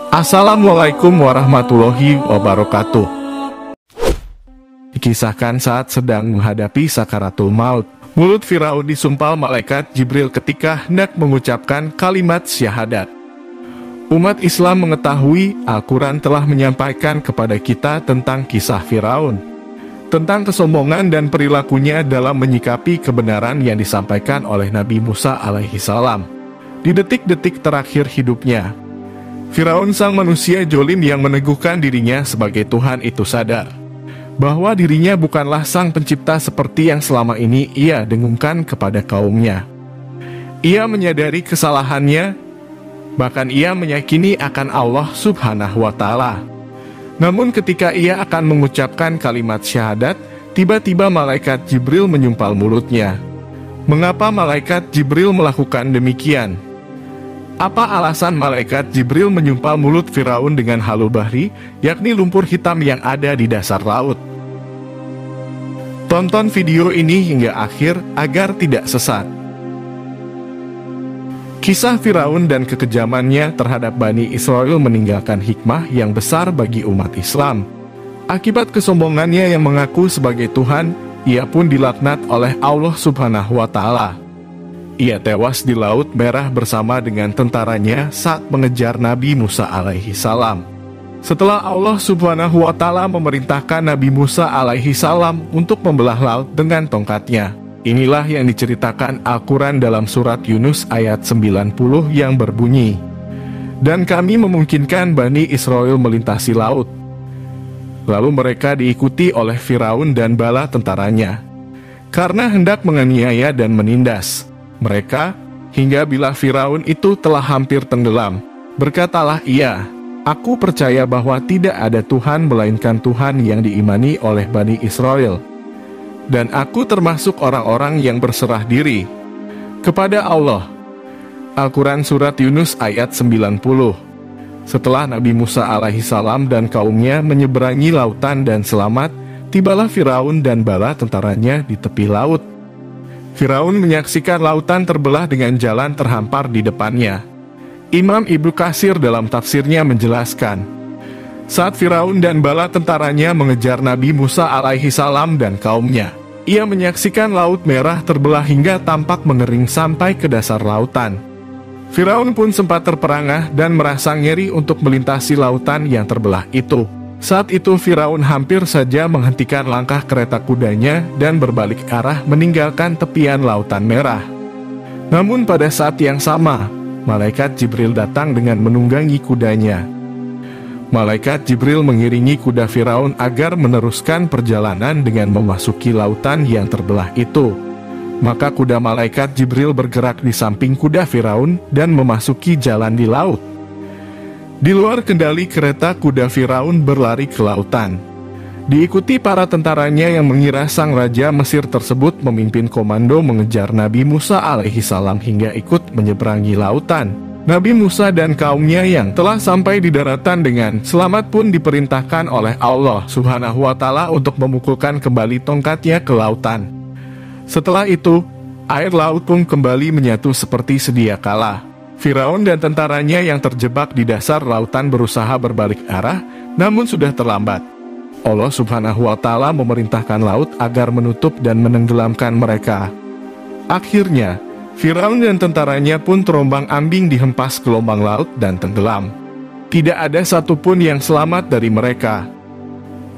Assalamualaikum warahmatullahi wabarakatuh. Dikisahkan saat sedang menghadapi sakaratul maut, mulut Firaun disumpal malaikat Jibril ketika hendak mengucapkan kalimat syahadat. Umat Islam mengetahui Al-Quran telah menyampaikan kepada kita tentang kisah Firaun, tentang kesombongan dan perilakunya dalam menyikapi kebenaran yang disampaikan oleh Nabi Musa alaihi salam di detik-detik terakhir hidupnya. Firaun, sang manusia jolim yang meneguhkan dirinya sebagai Tuhan itu, sadar bahwa dirinya bukanlah sang pencipta seperti yang selama ini ia dengungkan kepada kaumnya. Ia menyadari kesalahannya, bahkan ia meyakini akan Allah Subhanahu wa Ta'ala. Namun ketika ia akan mengucapkan kalimat syahadat, tiba-tiba malaikat Jibril menyumpal mulutnya. Mengapa malaikat Jibril melakukan demikian? Apa alasan malaikat Jibril menyumpal mulut Firaun dengan halu bahri, yakni lumpur hitam yang ada di dasar laut? Tonton video ini hingga akhir agar tidak sesat. Kisah Firaun dan kekejamannya terhadap Bani Israel meninggalkan hikmah yang besar bagi umat Islam. Akibat kesombongannya yang mengaku sebagai Tuhan, ia pun dilaknat oleh Allah Subhanahu wa Ta'ala. Ia tewas di Laut Merah bersama dengan tentaranya saat mengejar Nabi Musa alaihi salam. Setelah Allah Subhanahu wa Ta'ala memerintahkan Nabi Musa alaihi salam untuk membelah laut dengan tongkatnya. Inilah yang diceritakan Al-Quran dalam surat Yunus ayat 90 yang berbunyi, "Dan kami memungkinkan Bani Israel melintasi laut. Lalu mereka diikuti oleh Firaun dan bala tentaranya, karena hendak menganiaya dan menindas mereka, hingga bila Firaun itu telah hampir tenggelam, berkatalah ia, Aku percaya bahwa tidak ada Tuhan melainkan Tuhan yang diimani oleh Bani Israel. Dan aku termasuk orang-orang yang berserah diri kepada Allah." Al-Quran Surat Yunus ayat 90. Setelah Nabi Musa alaihi salam dan kaumnya menyeberangi lautan dan selamat, tibalah Firaun dan bala tentaranya di tepi laut. Firaun menyaksikan lautan terbelah dengan jalan terhampar di depannya. Imam Ibnu Katsir dalam tafsirnya menjelaskan, saat Firaun dan bala tentaranya mengejar Nabi Musa alaihi salam dan kaumnya, ia menyaksikan Laut Merah terbelah hingga tampak mengering sampai ke dasar lautan. Firaun pun sempat terperangah dan merasa ngeri untuk melintasi lautan yang terbelah itu. Saat itu Firaun hampir saja menghentikan langkah kereta kudanya dan berbalik arah meninggalkan tepian Lautan Merah. Namun pada saat yang sama, malaikat Jibril datang dengan menunggangi kudanya. Malaikat Jibril mengiringi kuda Firaun agar meneruskan perjalanan dengan memasuki lautan yang terbelah itu. Maka kuda malaikat Jibril bergerak di samping kuda Firaun dan memasuki jalan di laut. Di luar kendali kereta, kuda Firaun berlari ke lautan. Diikuti para tentaranya yang mengira sang raja Mesir tersebut memimpin komando mengejar Nabi Musa alaihi salam hingga ikut menyeberangi lautan. Nabi Musa dan kaumnya yang telah sampai di daratan dengan selamat pun diperintahkan oleh Allah Subhanahu wa Ta'ala untuk memukulkan kembali tongkatnya ke lautan. Setelah itu, air laut pun kembali menyatu seperti sedia kala. Firaun dan tentaranya yang terjebak di dasar lautan berusaha berbalik arah, namun sudah terlambat. Allah Subhanahu wa Ta'ala memerintahkan laut agar menutup dan menenggelamkan mereka. Akhirnya, Firaun dan tentaranya pun terombang-ambing dihempas gelombang laut dan tenggelam. Tidak ada satupun yang selamat dari mereka.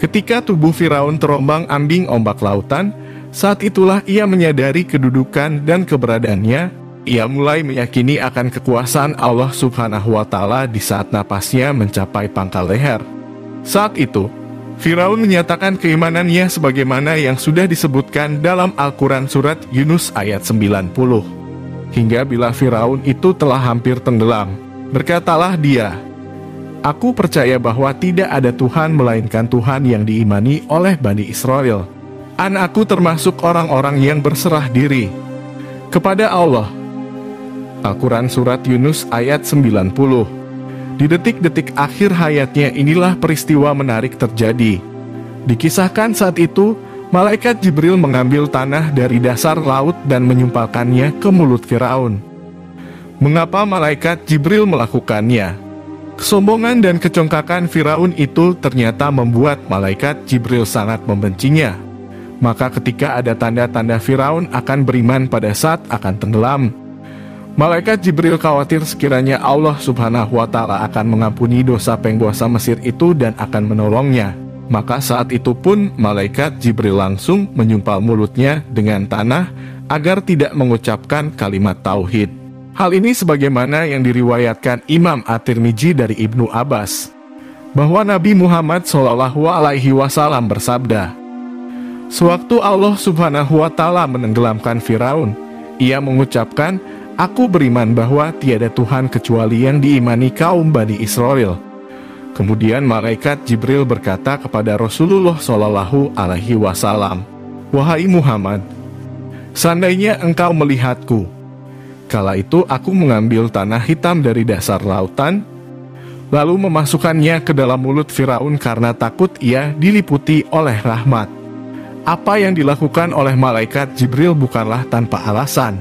Ketika tubuh Firaun terombang-ambing ombak lautan, saat itulah ia menyadari kedudukan dan keberadaannya. Ia mulai meyakini akan kekuasaan Allah Subhanahu wa Ta'ala di saat napasnya mencapai pangkal leher. Saat itu, Firaun menyatakan keimanannya sebagaimana yang sudah disebutkan dalam Al-Quran Surat Yunus ayat 90. Hingga bila Firaun itu telah hampir tenggelam, berkatalah dia, Aku percaya bahwa tidak ada Tuhan melainkan Tuhan yang diimani oleh Bani Israel. Aku termasuk orang-orang yang berserah diri kepada Allah. Al-Quran Surat Yunus ayat 90. Di detik-detik akhir hayatnya inilah peristiwa menarik terjadi. Dikisahkan saat itu, malaikat Jibril mengambil tanah dari dasar laut dan menyumpalkannya ke mulut Firaun. Mengapa malaikat Jibril melakukannya? Kesombongan dan kecongkakan Firaun itu ternyata membuat malaikat Jibril sangat membencinya. Maka ketika ada tanda-tanda Firaun akan beriman pada saat akan tenggelam, malaikat Jibril khawatir sekiranya Allah Subhanahu wa Ta'ala akan mengampuni dosa penguasa Mesir itu dan akan menolongnya. Maka saat itu pun malaikat Jibril langsung menyumpal mulutnya dengan tanah agar tidak mengucapkan kalimat tauhid. Hal ini sebagaimana yang diriwayatkan Imam At-Tirmidzi dari Ibnu Abbas, bahwa Nabi Muhammad SAW bersabda, sewaktu Allah Subhanahu wa Ta'ala menenggelamkan Firaun, ia mengucapkan, "Aku beriman bahwa tiada Tuhan kecuali yang diimani kaum Bani Israel." Kemudian malaikat Jibril berkata kepada Rasulullah SAW, "Wahai Muhammad, seandainya engkau melihatku, kala itu aku mengambil tanah hitam dari dasar lautan, lalu memasukkannya ke dalam mulut Firaun karena takut ia diliputi oleh rahmat." Apa yang dilakukan oleh malaikat Jibril bukanlah tanpa alasan.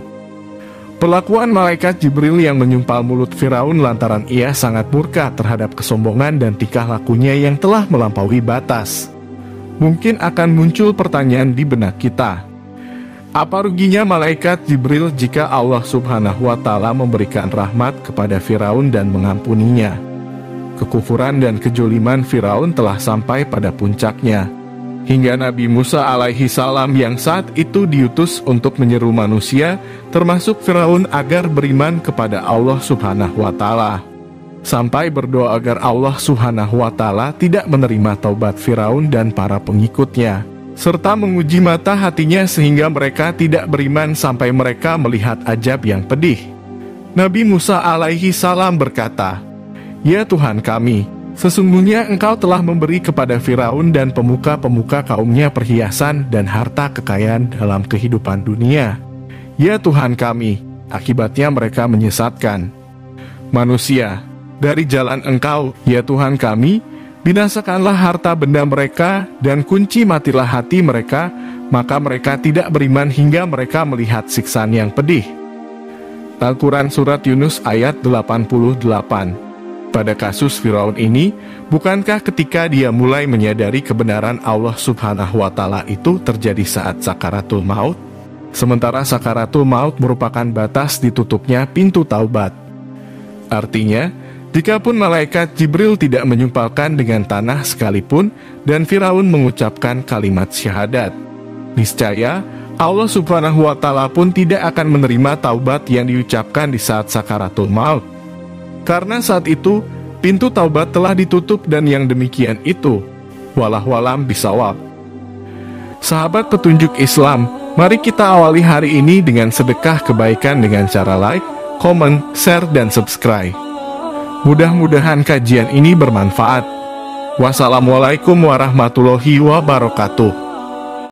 Perlakuan malaikat Jibril yang menyumpal mulut Firaun lantaran ia sangat murka terhadap kesombongan dan tingkah lakunya yang telah melampaui batas. Mungkin akan muncul pertanyaan di benak kita, apa ruginya malaikat Jibril jika Allah Subhanahu wa Ta'ala memberikan rahmat kepada Firaun dan mengampuninya? Kekufuran dan kejoliman Firaun telah sampai pada puncaknya, hingga Nabi Musa alaihi salam yang saat itu diutus untuk menyeru manusia, termasuk Firaun, agar beriman kepada Allah Subhanahu wa Ta'ala, sampai berdoa agar Allah Subhanahu wa Ta'ala tidak menerima taubat Firaun dan para pengikutnya, serta menguji mata hatinya sehingga mereka tidak beriman sampai mereka melihat ajab yang pedih. Nabi Musa alaihi salam berkata, "Ya Tuhan kami, sesungguhnya Engkau telah memberi kepada Firaun dan pemuka-pemuka kaumnya perhiasan dan harta kekayaan dalam kehidupan dunia. Ya Tuhan kami, akibatnya mereka menyesatkan manusia dari jalan Engkau. Ya Tuhan kami, binasakanlah harta benda mereka dan kunci matilah hati mereka, maka mereka tidak beriman hingga mereka melihat siksaan yang pedih." Al-Quran Surat Yunus ayat 88. Pada kasus Firaun ini, bukankah ketika dia mulai menyadari kebenaran Allah Subhanahu wa Ta'ala itu terjadi saat sakaratul maut? Sementara sakaratul maut merupakan batas ditutupnya pintu taubat. Artinya, jikapun malaikat Jibril tidak menyumpalkan dengan tanah sekalipun dan Firaun mengucapkan kalimat syahadat, niscaya Allah Subhanahu wa Ta'ala pun tidak akan menerima taubat yang diucapkan di saat sakaratul maut. Karena saat itu, pintu taubat telah ditutup dan yang demikian itu, wallahu-alam bisawab. Sahabat petunjuk Islam, mari kita awali hari ini dengan sedekah kebaikan dengan cara like, comment, share, dan subscribe. Mudah-mudahan kajian ini bermanfaat. Wassalamualaikum warahmatullahi wabarakatuh.